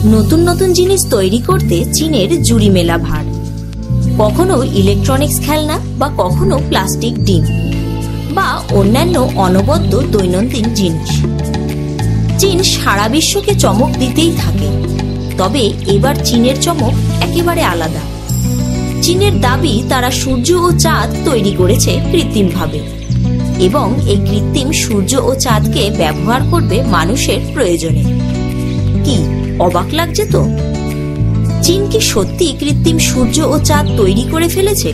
নতুন নতুন জিনিস তৈরি করতে চীনের জুড়ি মেলা ভার। কখনো ইলেকট্রনিক্স খেলনা বা কখনো প্লাস্টিক ডিম বা অন্যান্য অনবদ্য দৈনন্দিন জিনিস। চীন সারা বিশ্বকে চমক দিতেই থাকে, তবে এবার চীনের চমক একেবারে আলাদা। চীনের দাবি তারা সূর্য ও চাঁদ তৈরি করেছে কৃত্রিমভাবে এবং এই কৃত্রিম সূর্য ও চাঁদকে ব্যবহার করবে মানুষের প্রয়োজনে। কি অবাক লাগছে তো? চীন কি সত্যি কৃত্রিম সূর্য ও চাঁদ তৈরি করে ফেলেছে,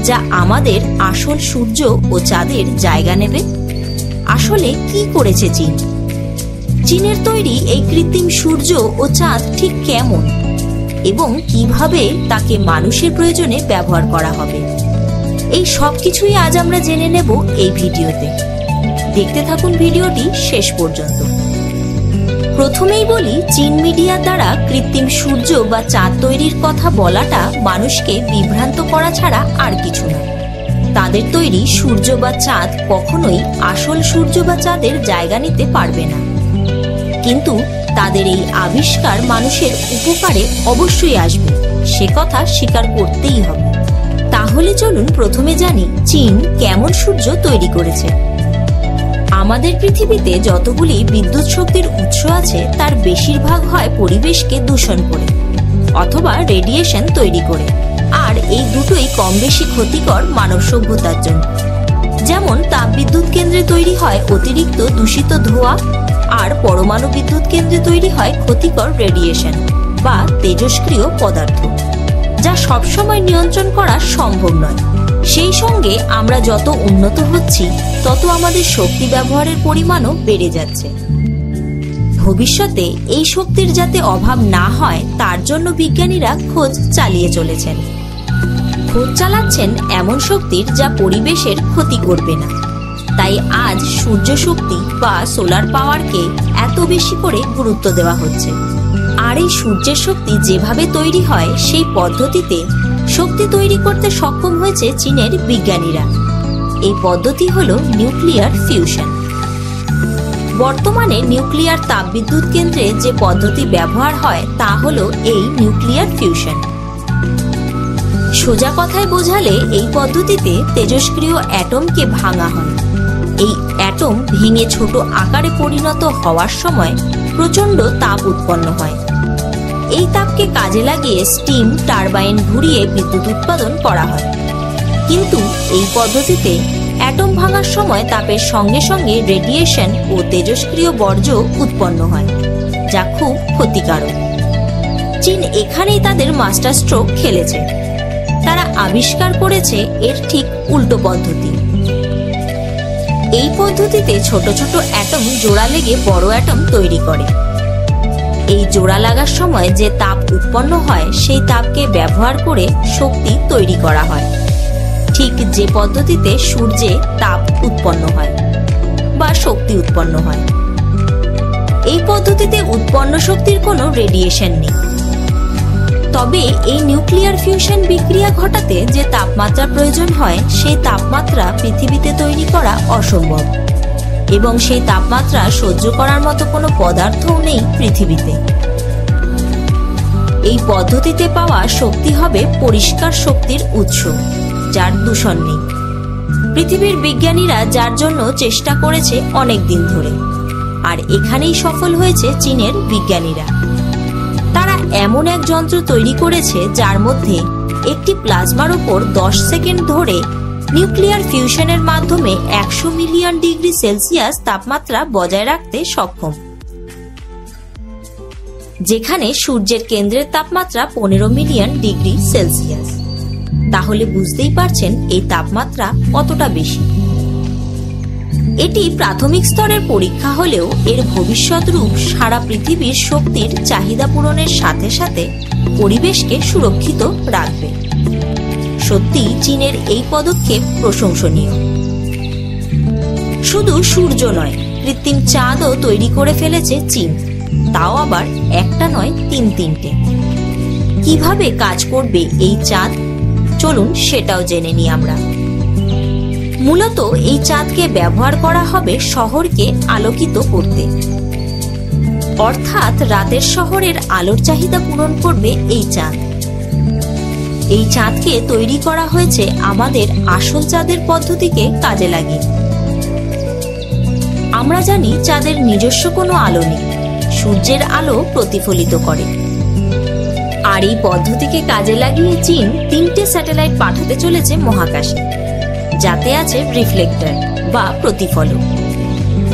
যা আমাদের আসল সূর্য ও চাঁদের জায়গা নেবে? আসলে কি করেছে চীন? চীনের তৈরি এই কৃত্রিম সূর্য ও চাঁদ ঠিক কেমন এবং কিভাবে তাকে মানুষের প্রয়োজনে ব্যবহার করা হবে, এই সব কিছুই আজ আমরা জেনে নেব এই ভিডিওতে। দেখতে থাকুন ভিডিওটি শেষ পর্যন্ত। প্রথমেই বলি, চীন মিডিয়ার দ্বারা কৃত্রিম সূর্য বা চাঁদ তৈরির কথা বলাটা মানুষকে বিভ্রান্ত করা ছাড়া আর কিছু না। তাদের তৈরি সূর্য বা চাঁদ কখনোই আসল সূর্য বা চাঁদের জায়গা নিতে পারবে না, কিন্তু তাদের এই আবিষ্কার মানুষের উপকারে অবশ্যই আসবে, সে কথা স্বীকার করতেই হবে। তাহলে চলুন প্রথমে জানি চীন কেমন সূর্য তৈরি করেছে। আমাদের পৃথিবীতে যতগুলি বিদ্যুৎ শক্তির উৎস আছে তার বেশিরভাগ হয় পরিবেশকে দূষণ করে অথবা রেডিয়েশন তৈরি করে, আর এই দুটোই কম বেশি ক্ষতিকর মানব সভ্যতার জন্য। যেমন তাপবিদ্যুৎ কেন্দ্রে তৈরি হয় অতিরিক্ত দূষিত ধোঁয়া, আর পরমাণু বিদ্যুৎ কেন্দ্রে তৈরি হয় ক্ষতিকর রেডিয়েশন বা তেজস্ক্রিয় পদার্থ, যা সবসময় নিয়ন্ত্রণ করা সম্ভব নয়। সেই সঙ্গে আমরা যত উন্নত হচ্ছি তত আমাদের শক্তি ব্যবহারের পরিমাণও বেড়ে যাচ্ছে। ভবিষ্যতে এই শক্তির যাতে অভাব না হয় তার জন্য বিজ্ঞানীরা খোঁজ চালিয়ে চলেছেন। খোঁজ চালাচ্ছেন এমন শক্তির যা পরিবেশের ক্ষতি করবে না। তাই আজ সূর্য শক্তি বা সোলার পাওয়ারকে এত বেশি করে গুরুত্ব দেওয়া হচ্ছে। আর এই সূর্যের শক্তি যেভাবে তৈরি হয় সেই পদ্ধতিতে শক্তি তৈরি করতে সক্ষম হয়েছে চীনের বিজ্ঞানীরা। এই পদ্ধতি হলো নিউক্লিয়ার ফিউশন। বর্তমানে নিউক্লিয়ার তাপবিদ্যুৎ কেন্দ্রে যে পদ্ধতি ব্যবহার হয় তা হলো এই নিউক্লিয়ার ফিউশন। সোজা কথায় বোঝালে এই পদ্ধতিতে তেজস্ক্রিয় অ্যাটমকে ভাঙা হয়। এই অ্যাটম ভেঙে ছোট আকারে পরিণত হওয়ার সময় প্রচণ্ড তাপ উৎপন্ন হয়। এই তাপকে কাজে লাগিয়ে স্টিম টারবাইন ঘুরিয়ে বিদ্যুৎ উৎপাদন করা হয়। কিন্তু এই পদ্ধতিতে অ্যাটম ভাঙার সময় তাপের সঙ্গে সঙ্গে রেডিয়েশন ও তেজস্ক্রিয় বর্জ্য উৎপন্ন হয়, যা খুব ক্ষতিকারক। চীন এখানেই তাদের মাস্টার স্ট্রোক খেলেছে। তারা আবিষ্কার করেছে এর ঠিক উল্টো পদ্ধতি। এই পদ্ধতিতে ছোট ছোট অ্যাটম জোড়া লেগে বড় অ্যাটম তৈরি করে। এই জোড়া লাগার সময় যে তাপ উৎপন্ন হয় সেই তাপকে ব্যবহার করে শক্তি তৈরি করা হয়, ঠিক যে পদ্ধতিতে সূর্যে তাপ উৎপন্ন হয় বা শক্তি উৎপন্ন হয়। এই পদ্ধতিতে উৎপন্ন শক্তির কোনো রেডিয়েশন নেই। তবে এই নিউক্লিয়ার ফিউশন বিক্রিয়া ঘটাতে যে তাপমাত্রা প্রয়োজন হয় সেই তাপমাত্রা পৃথিবীতে তৈরি করা অসম্ভব, এবং সেই তাপমাত্রা সহ্য করার মতো কোনো পদার্থও নেই পৃথিবীতে। এই পদ্ধতিতে পাওয়া শক্তি হবে পরিষ্কার শক্তির উৎস, যার দূষণ নেই। পৃথিবীর বিজ্ঞানীরা যার জন্য চেষ্টা করেছে অনেক দিন ধরে, আর এখানেই সফল হয়েছে চীনের বিজ্ঞানীরা। তারা এমন এক যন্ত্র তৈরি করেছে যার মধ্যে একটি প্লাজমার উপর 10 সেকেন্ড ধরে নিউক্লিয়ার ফিউশনের মাধ্যমে 100 মিলিয়ন ডিগ্রি সেলসিয়াস তাপমাত্রা বজায় রাখতে সক্ষম, যেখানে সূর্যের কেন্দ্রের তাপমাত্রা 15 মিলিয়ন ডিগ্রি সেলসিয়াস। তাহলে বুঝতেই পারছেন এই তাপমাত্রা কতটা বেশি। এটি প্রাথমিক স্তরের পরীক্ষা হলেও এর ভবিষ্যৎ রূপ সারা পৃথিবীর শক্তির চাহিদা পূরণের সাথে সাথে পরিবেশকে সুরক্ষিত রাখবে। সত্যি চীনের এই পদক্ষেপ প্রশংসনীয়। শুধু সূর্য নয়, কৃত্রিম চাঁদও তৈরি করে ফেলেছে চীন, তাও আবার একটা নয়, 3-3টে। কিভাবে কাজ করবে এই চাঁদ, চলুন সেটাও জেনে নিই আমরা। মূলত এই চাঁদকে ব্যবহার করা হবে শহরকে আলোকিত করতে। অর্থাৎ রাতের শহরের আলোর চাহিদা পূরণ করবে এই চাঁদ। এই চাঁদকে তৈরি করা হয়েছে আমাদের আসল চাঁদের পদ্ধতিকে কাজে লাগিয়ে। আমরা জানি চাঁদের নিজস্ব কোনো আলো নেই, সূর্যের আলো প্রতিফলিত করে। আর এই পদ্ধতিকে কাজে লাগিয়ে চীন 3টে স্যাটেলাইট পাঠাতে চলেছে মহাকাশে, যাতে আছে রিফ্লেক্টর বা প্রতিফলক,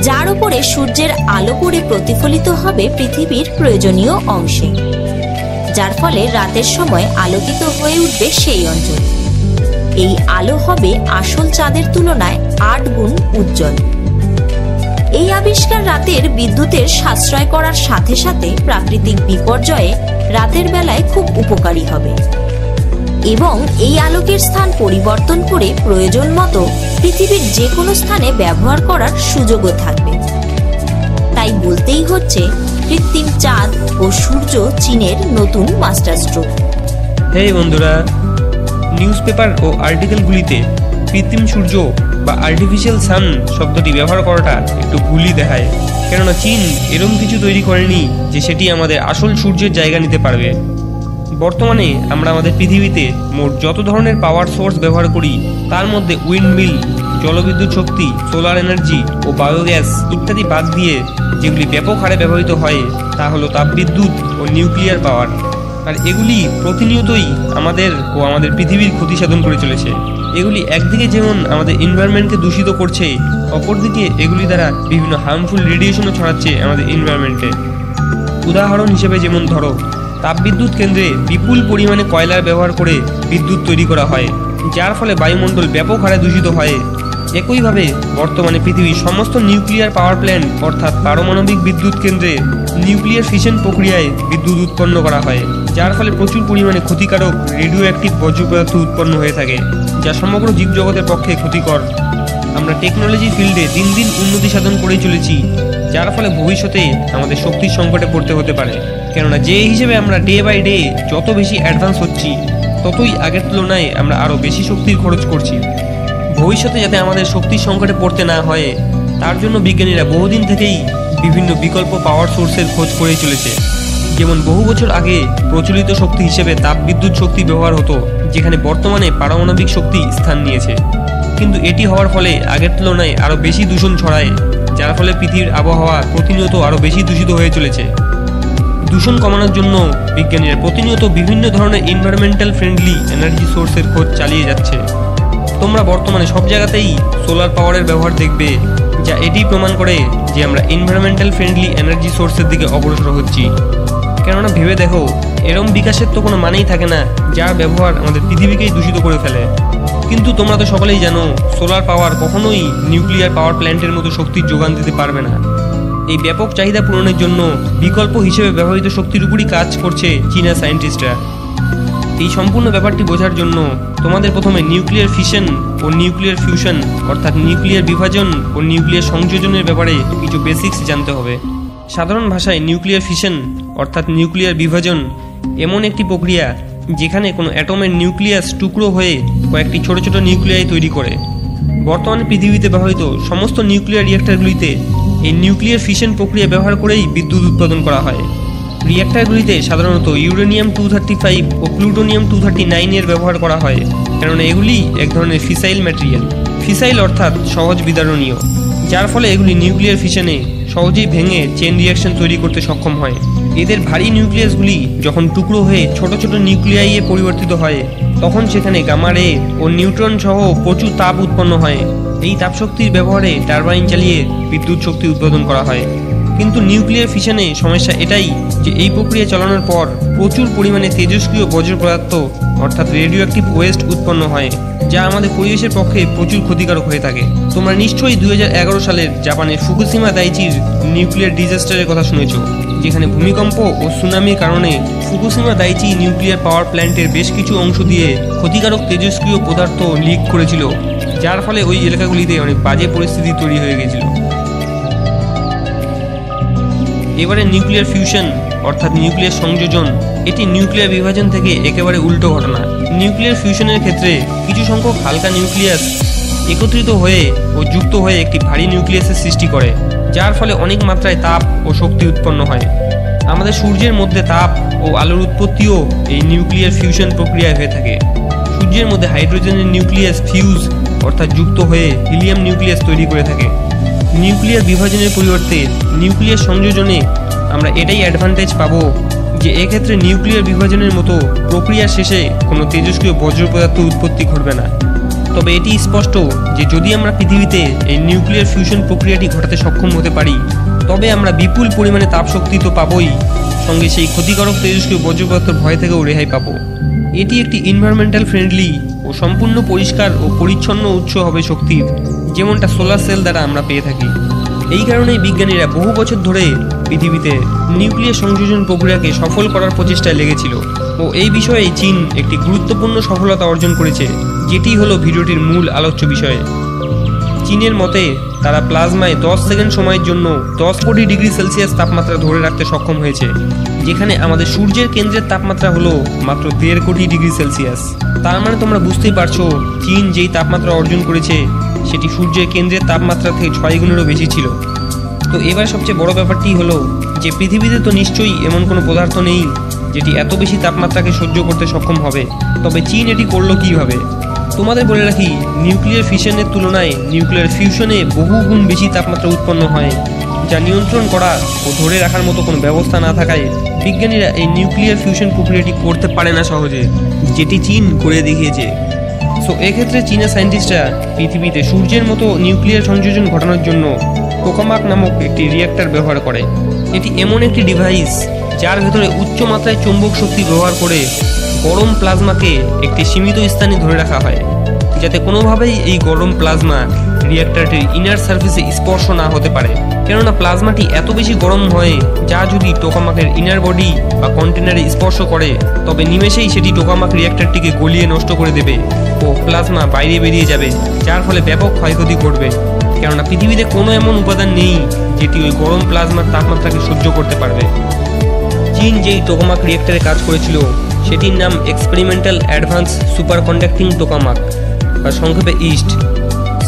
যার উপরে সূর্যের আলো পড়ে প্রতিফলিত হবে পৃথিবীর প্রয়োজনীয় অংশে, যার ফলে রাতের সময় আলোকিত হয়ে উঠবে সেই অঞ্চল। এই আলো হবে আসল চাঁদের তুলনায় 8 গুণ উজ্জ্বল। এই আবিষ্কার রাতের বিদ্যুতের সাশ্রয় করার সাথে সাথে প্রাকৃতিক বিপর্যয়ে রাতের বেলায় খুব উপকারী হবে এবং এই আলোকের স্থান পরিবর্তন করে প্রয়োজন মতো পৃথিবীর যে কোনো স্থানে ব্যবহার করার সুযোগও থাকবে। তাই বলতেই হচ্ছে কৃত্রিম চাঁদ ও সূর্য চীনের নতুন মাস্টার স্ট্রোক। হেই বন্ধুরা, নিউজ পেপার ও আর্টিকেলগুলিতে কৃত্রিম সূর্য বা আর্টিফিশিয়াল সান শব্দটি ব্যবহার করাটা একটু ভুলই দেখায়, কেননা চীন এরকম কিছু তৈরি করেনি যে সেটি আমাদের আসল সূর্যের জায়গা নিতে পারবে। বর্তমানে আমরা আমাদের পৃথিবীতে মোট যত ধরনের পাওয়ার সোর্স ব্যবহার করি তার মধ্যে উইন্ডমিল, জলবিদ্যুৎ শক্তি, সোলার এনার্জি ও বায়োগ্যাস ইত্যাদি বাদ দিয়ে যেগুলি ব্যাপক হারে ব্যবহৃত হয় তা হলো তাপবিদ্যুৎ ও নিউক্লিয়ার পাওয়ার। আর এগুলি প্রতিনিয়তই আমাদের ও আমাদের পৃথিবীর ক্ষতি সাধন করে চলেছে। এগুলি একদিকে যেমন আমাদের এনভায়রনমেন্টকে দূষিত করছে, অপরদিকে এগুলি দ্বারা বিভিন্ন হার্মফুল রেডিয়েশনও ছড়াচ্ছে আমাদের এনভায়রনমেন্টে। উদাহরণ হিসেবে যেমন ধরো, তাপবিদ্যুৎ কেন্দ্রে বিপুল পরিমাণে কয়লার ব্যবহার করে বিদ্যুৎ তৈরি করা হয়, যার ফলে বায়ুমণ্ডল ব্যাপক হারে দূষিত হয়। একইভাবে বর্তমানে পৃথিবীর সমস্ত নিউক্লিয়ার পাওয়ার প্ল্যান্ট অর্থাৎ পারমাণবিক বিদ্যুৎ কেন্দ্রে নিউক্লিয়ার ফিশন প্রক্রিয়ায় বিদ্যুৎ উৎপন্ন করা হয়, যার ফলে প্রচুর পরিমাণে ক্ষতিকারক রেডিও অ্যাক্টিভ বর্জ্য পদার্থ উৎপন্ন হয়ে থাকে, যা সমগ্র জীবজগতের পক্ষে ক্ষতিকর। আমরা টেকনোলজি ফিল্ডে দিন দিন উন্নতি সাধন করেই চলেছি, যার ফলে ভবিষ্যতে আমাদের শক্তির সংকটে পড়তে হতে পারে। কেননা যে হিসেবে আমরা ডে বাই ডে যত বেশি অ্যাডভান্স হচ্ছি, ততই আগের তুলনায় আমরা আরও বেশি শক্তির খরচ করছি। ভবিষ্যতে যাতে আমাদের শক্তির সংকটে পড়তে না হয় তার জন্য বিজ্ঞানীরা বহুদিন থেকেই বিভিন্ন বিকল্প পাওয়ার সোর্সের খোঁজ করেই চলেছে। যেমন বহু বছর আগে প্রচলিত শক্তি হিসেবে তাপবিদ্যুৎ শক্তি ব্যবহার হতো, যেখানে বর্তমানে পারমাণবিক শক্তি স্থান নিয়েছে। কিন্তু এটি হওয়ার ফলে আগের তুলনায় আরও বেশি দূষণ ছড়ায়, যার ফলে পৃথিবীর আবহাওয়া প্রতিনিয়ত আরও বেশি দূষিত হয়ে চলেছে। দূষণ কমানোর জন্য বিজ্ঞানীরা প্রতিনিয়ত বিভিন্ন ধরনের এনভায়রনমেন্টাল ফ্রেন্ডলি এনার্জি সোর্সের খোঁজ চালিয়ে যাচ্ছে। তোমরা বর্তমানে সব জায়গাতেই সোলার পাওয়ারের ব্যবহার দেখবে, যা এটি প্রমাণ করে যে আমরা এনভায়রনমেন্টাল ফ্রেন্ডলি এনার্জি সোর্সের দিকে অগ্রসর হচ্ছি। কেননা ভেবে দেখো, এরম বিকাশের তো কোনো মানেই থাকে না যার ব্যবহার আমাদের পৃথিবীকেই দূষিত করে ফেলে। কিন্তু তোমরা তো সকলেই জানো, সোলার পাওয়ার কখনোই নিউক্লিয়ার পাওয়ার প্ল্যান্টের মতো শক্তির যোগান দিতে পারবে না। এই ব্যাপক চাহিদা পূরণের জন্য বিকল্প হিসেবে ব্যবহৃত শক্তির উপরই কাজ করছে চীনা সায়েন্টিস্টরা। এই সম্পূর্ণ ব্যাপারটি বোঝার জন্য তোমাদের প্রথমে নিউক্লিয়ার ফিশন ও নিউক্লিয়ার ফিউশন অর্থাৎ নিউক্লিয়ার বিভাজন ও নিউক্লিয়ার সংযোজনের ব্যাপারে কিছু বেসিক্স জানতে হবে। সাধারণ ভাষায় নিউক্লিয়ার ফিশন অর্থাৎ নিউক্লিয়ার বিভাজন এমন একটি প্রক্রিয়া যেখানে কোনো অ্যাটমের নিউক্লিয়াস টুকরো হয়ে কয়েকটি ছোট ছোট নিউক্লিয়াই তৈরি করে। বর্তমানে পৃথিবীতে ব্যবহৃত সমস্ত নিউক্লিয়ার রিঅ্যাক্টরগুলিতে এই নিউক্লিয়ার ফিশন প্রক্রিয়া ব্যবহার করেই বিদ্যুৎ উৎপাদন করা হয়। রিঅ্যাক্টরগুলিতে সাধারণত ইউরেনিয়াম 235 ও প্লুটোনিয়াম 239 এর ব্যবহার করা হয়, কারণ এগুলি এক ধরনের ফিসাইল ম্যাটেরিয়াল। ফিসাইল অর্থাৎ সহজ বিদারণীয়, যার ফলে এগুলি নিউক্লিয়ার ফিশনে সহজেই ভেঙে চেন রিঅ্যাকশন তৈরি করতে সক্ষম হয়। এদের ভারী নিউক্লিয়াসগুলি যখন টুকরো হয়ে ছোট ছোট নিউক্লিয়াইয়ে পরিবর্তিত হয়, তখন সেখানে গামা রে ও নিউট্রন সহ প্রচুর তাপ উৎপন্ন হয়। এই তাপশক্তির ব্যবহারে টারবাইন চালিয়ে বিদ্যুৎ শক্তি উৎপাদন করা হয়। কিন্তু নিউক্লিয়ার ফিশনে সমস্যা এটাই যে এই প্রক্রিয়া চালানোর পর প্রচুর পরিমাণে তেজস্ক্রিয় বজ্র পদার্থ অর্থাৎ রেডিও অ্যাক্টিভ ওয়েস্ট উৎপন্ন হয়, যা আমাদের পরিবেশের পক্ষে প্রচুর ক্ষতিকারক হয়ে থাকে। তোমরা নিশ্চয়ই 2011 সালের জাপানের ফুকুশিমা দাইচির নিউক্লিয়ার ডিজাস্টারের কথা শুনেছ, যেখানে ভূমিকম্প ও সুনামির কারণে ফুকুশিমা দাইচি নিউক্লিয়ার পাওয়ার প্ল্যান্টের বেশ কিছু অংশ দিয়ে ক্ষতিকারক তেজস্ক্রিয় পদার্থ লিক করেছিল, যার ফলে ওই এলাকাগুলিতে অনেক বাজে পরিস্থিতি তৈরি হয়ে গেছিল। এবারে নিউক্লিয়ার ফিউশন অর্থাৎ নিউক্লিয়ার সংযোজন, এটি নিউক্লিয়ার বিভাজন থেকে একেবারে উল্টো ঘটনা। নিউক্লিয়ার ফিউশনের ক্ষেত্রে কিছু সংখ্যক হালকা নিউক্লিয়াস একত্রিত হয়ে ও যুক্ত হয়ে একটি ভারী নিউক্লিয়াসের সৃষ্টি করে, যার ফলে অনেক মাত্রায় তাপ ও শক্তি উৎপন্ন হয়। আমাদের সূর্যের মধ্যে তাপ ও আলোর উৎপত্তিও এই নিউক্লিয়ার ফিউশন প্রক্রিয়ায় হয়ে থাকে। সূর্যের মধ্যে হাইড্রোজেনের নিউক্লিয়াস ফিউজ অর্থাৎ যুক্ত হয়ে হিলিয়াম নিউক্লিয়াস তৈরি করে থাকে। নিউক্লিয়ার বিভাজনের পরিবর্তে নিউক্লিয়ার সংযোজনে আমরা এটাই অ্যাডভান্টেজ পাবো যে এক্ষেত্রে নিউক্লিয়ার বিভাজনের মতো প্রক্রিয়ার শেষে কোনো তেজস্ক্রিয় বজ্র পদার্থ উৎপত্তি ঘটবে না। তবে এটি স্পষ্ট যে যদি আমরা পৃথিবীতে এই নিউক্লিয়ার ফিউশন প্রক্রিয়াটি ঘটাতে সক্ষম হতে পারি, তবে আমরা বিপুল পরিমাণে তাপশক্তি তো পাবোই, সঙ্গে সেই ক্ষতিকারক তেজস্ক্রিয় বজ্র পদার্থের ভয় থেকেও রেহাই পাবো। এটি একটি এনভায়রনমেন্টাল ফ্রেন্ডলি ও সম্পূর্ণ পরিষ্কার ও পরিচ্ছন্ন উৎস হবে শক্তির, যেমনটা সোলার সেল দ্বারা আমরা পেয়ে থাকি। এই কারণেই বিজ্ঞানীরা বহু বছর ধরে পৃথিবীতে নিউক্লিয়ার সংযোজন প্রক্রিয়াকে সফল করার প্রচেষ্টায় লেগেছিল ও এই বিষয়ে চীন একটি গুরুত্বপূর্ণ সফলতা অর্জন করেছে, যেটি হলো ভিডিওটির মূল আলোচ্য বিষয়। চীনের মতে তারা প্লাজমায় 10 সেকেন্ড সময়ের জন্য 10 কোটি ডিগ্রি সেলসিয়াস তাপমাত্রা ধরে রাখতে সক্ষম হয়েছে, যেখানে আমাদের সূর্যের কেন্দ্রের তাপমাত্রা হলো মাত্র 1.5 কোটি ডিগ্রি সেলসিয়াস। তার মানে তোমরা বুঝতেই পারছো চীন যেই তাপমাত্রা অর্জন করেছে সেটি সূর্যের কেন্দ্রের তাপমাত্রা থেকে 6 গুণেরও বেশি ছিল। তো এবার সবচেয়ে বড় ব্যাপারটি হলো যে পৃথিবীতে তো নিশ্চয়ই এমন কোনো পদার্থ নেই যেটি এত বেশি তাপমাত্রাকে সহ্য করতে সক্ষম হবে। তবে চীন এটি করলো কীভাবে? তোমাদের বলে রাখি, নিউক্লিয়ার ফিশনের তুলনায় নিউক্লিয়ার ফিউশনে বহু গুণ বেশি তাপমাত্রা উৎপন্ন হয়, যা নিয়ন্ত্রণ করা ও ধরে রাখার মতো কোনো ব্যবস্থা না থাকায় বিজ্ঞানীরা এই নিউক্লিয়ার ফিউশন প্রক্রিয়াটি করতে পারে না সহজে, যেটি চীন করে দেখিয়েছে। সো এক্ষেত্রে চীনা সায়েন্টিস্টরা পৃথিবীতে সূর্যের মতো নিউক্লিয়ার সংযোজন ঘটানোর জন্য টোকামাক নামক একটি রিঅ্যাক্টর ব্যবহার করে। এটি এমন একটি ডিভাইস যার ভেতরে উচ্চ মাত্রায় চৌম্বক শক্তি ব্যবহার করে গরম প্লাজমাকে একটি সীমিত স্থানে ধরে রাখা হয়, যাতে কোনোভাবেই এই গরম প্লাজমা রিঅ্যাক্টরটির ইনার সার্ফেসে স্পর্শ না হতে পারে। কেননা প্লাজমাটি এত বেশি গরম হয় যা যদি টোকামাকের ইনার বডি বা কন্টেনারে স্পর্শ করে তবে নিমেষেই সেটি টোকামাক রিঅ্যাক্টরটিকে গলিয়ে নষ্ট করে দেবে ও প্লাজমা বাইরে বেরিয়ে যাবে, যার ফলে ব্যাপক ক্ষয়ক্ষতি ঘটবে। কেননা পৃথিবীতে কোনো এমন উপাদান নেই যেটি ওই গরম প্লাজমার তাপমাত্রাকে সহ্য করতে পারবে। চীন যেই টোকামাক রিঅ্যাক্টরে কাজ করেছিল সেটির নাম এক্সপেরিমেন্টাল অ্যাডভান্স সুপার কন্ডাক্টিং টোকামাক বা সংক্ষেপে ইস্ট।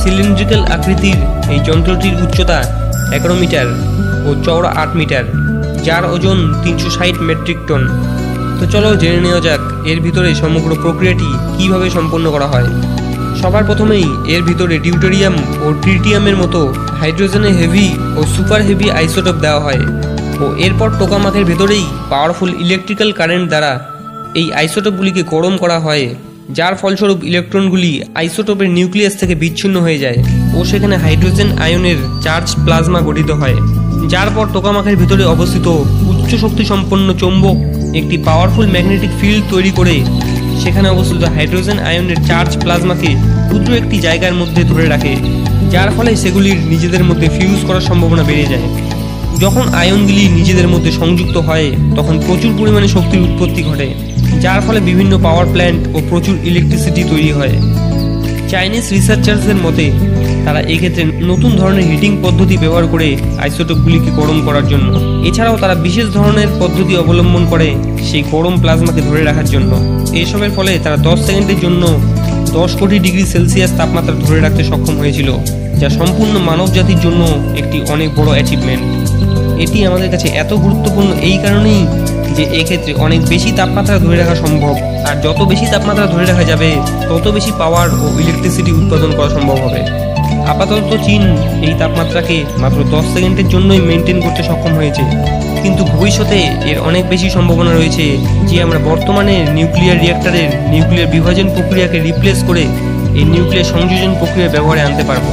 সিলিন্ড্রিক্যাল আকৃতির এই যন্ত্রটির উচ্চতা 11 মিটার ও চওড়া 8 মিটার, যার ওজন 360 মেট্রিক টন। তো চলো জেনে নেওয়া যাক এর ভিতরে সমগ্র প্রক্রিয়াটি কিভাবে সম্পন্ন করা হয়। সবার প্রথমেই এর ভিতরে ডিউটেরিয়াম ও ট্রিটিয়ামের মতো হাইড্রোজেনে হেভি ও সুপার হেভি আইসোটোপ দেওয়া হয় ও এরপর টোকামাকের ভেতরেই পাওয়ারফুল ইলেকট্রিক্যাল কারেন্ট দ্বারা এই আইসোটোপগুলিকে গরম করা হয়, যার ফলস্বরূপ ইলেকট্রনগুলি আইসোটোপের নিউক্লিয়াস থেকে বিচ্ছিন্ন হয়ে যায় ও সেখানে হাইড্রোজেন আয়নের চার্জ প্লাজমা গঠিত হয়, যার পর টোকামাকের ভিতরে অবস্থিত উচ্চ শক্তি সম্পন্ন চৌম্বক একটি পাওয়ারফুল ম্যাগনেটিক ফিল্ড তৈরি করে সেখানে অবস্থিত হাইড্রোজেন আয়নের চার্জ প্লাজমাকে ক্ষুদ্র একটি জায়গার মধ্যে ধরে রাখে, যার ফলে সেগুলির নিজেদের মধ্যে ফিউজ করার সম্ভাবনা বেড়ে যায়। যখন আয়নগুলি নিজেদের মধ্যে সংযুক্ত হয় তখন প্রচুর পরিমাণে শক্তির উৎপত্তি ঘটে, যার ফলে বিভিন্ন পাওয়ার প্ল্যান্ট ও প্রচুর ইলেকট্রিসিটি তৈরি হয়। চাইনিজ রিসার্চার্সের মতে তারা এক্ষেত্রে নতুন ধরনের হিটিং পদ্ধতি ব্যবহার করে আইসোটোপগুলিকে গরম করার জন্য। এছাড়াও তারা বিশেষ ধরনের পদ্ধতি অবলম্বন করে সেই গরম প্লাজমাকে ধরে রাখার জন্য। এসবের ফলে তারা 10 সেকেন্ডের জন্য 10 কোটি ডিগ্রি সেলসিয়াস তাপমাত্রা ধরে রাখতে সক্ষম হয়েছিল, যা সম্পূর্ণ মানব জাতির জন্য একটি অনেক বড় অ্যাচিভমেন্ট। এটি আমাদের কাছে এত গুরুত্বপূর্ণ এই কারণেই যে এক্ষেত্রে অনেক বেশি তাপমাত্রা ধরে রাখা সম্ভব, আর যত বেশি তাপমাত্রা ধরে রাখা যাবে তত বেশি পাওয়ার ও ইলেকট্রিসিটি উৎপাদন করা সম্ভব হবে। আপাতত চীন এই তাপমাত্রাকে মাত্র 10 সেকেন্ডের জন্যই মেনটেন করতে সক্ষম হয়েছে, কিন্তু ভবিষ্যতে এর অনেক বেশি সম্ভাবনা রয়েছে যে আমরা বর্তমানে নিউক্লিয়ার রিঅ্যাক্টরের নিউক্লিয়ার বিভাজন প্রক্রিয়াকে রিপ্লেস করে এই নিউক্লিয়ার সংযোজন প্রক্রিয়া ব্যবহারে আনতে পারবো।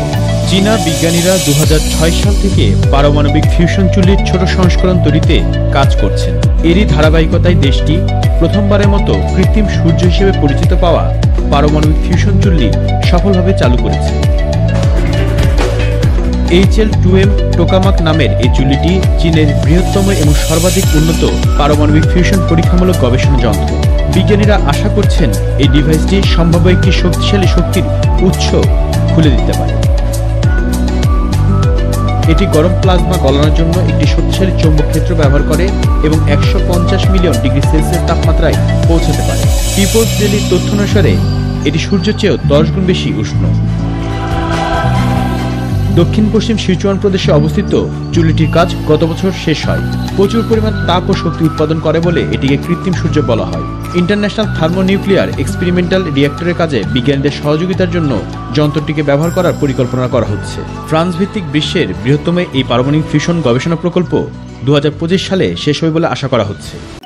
চীনা বিজ্ঞানীরা 2006 সাল থেকে পারমাণবিক ফিউশন চুল্লির ছোট সংস্করণ তৈরিতে কাজ করছেন। এরই ধারাবাহিকতায় দেশটি প্রথমবারের মতো কৃত্রিম সূর্য হিসেবে পরিচিত পাওয়া পারমাণবিক ফিউশন চুল্লি সফলভাবে চালু করেছে। HL-2M টোকামাক নামের এই চুল্লিটি চীনের বৃহত্তম এবং সর্বাধিক উন্নত পারমাণবিক ফিউশন পরীক্ষামূলক গবেষণা যন্ত্র। বিজ্ঞানীরা আশা করছেন এই ডিভাইসটি সম্ভাব্য একটি শক্তিশালী শক্তির উৎস খুলে দিতে পারে। এটি গরম প্লাজমা গলানোর জন্য একটি শক্তিশালী চৌম্বক ক্ষেত্র ব্যবহার করে এবং 150 মিলিয়ন ডিগ্রি সেলসিয়াস তাপমাত্রায় পৌঁছাতে পারে। পিপলস ডেইলির তথ্য অনুসারে এটি সূর্যের চেয়েও 10 গুণ বেশি উষ্ণ। দক্ষিণ পশ্চিম সিচুয়ান প্রদেশে অবস্থিত চুল্লিটির কাজ গত বছর শেষ হয়। প্রচুর পরিমাণ তাপ ও শক্তি উৎপাদন করে বলে এটিকে কৃত্রিম সূর্য বলা হয়। ইন্টারন্যাশনাল থার্মোনিউক্লিয়ার এক্সপেরিমেন্টাল রিঅ্যাক্টরের কাজে বিজ্ঞানীদের সহযোগিতার জন্য যন্ত্রটিকে ব্যবহার করার পরিকল্পনা করা হচ্ছে। ফ্রান্স ভিত্তিক বিশ্বের বৃহত্তম এই পারমাণবিক ফিউশন গবেষণা প্রকল্প 2025 সালে শেষ হবে বলে আশা করা হচ্ছে।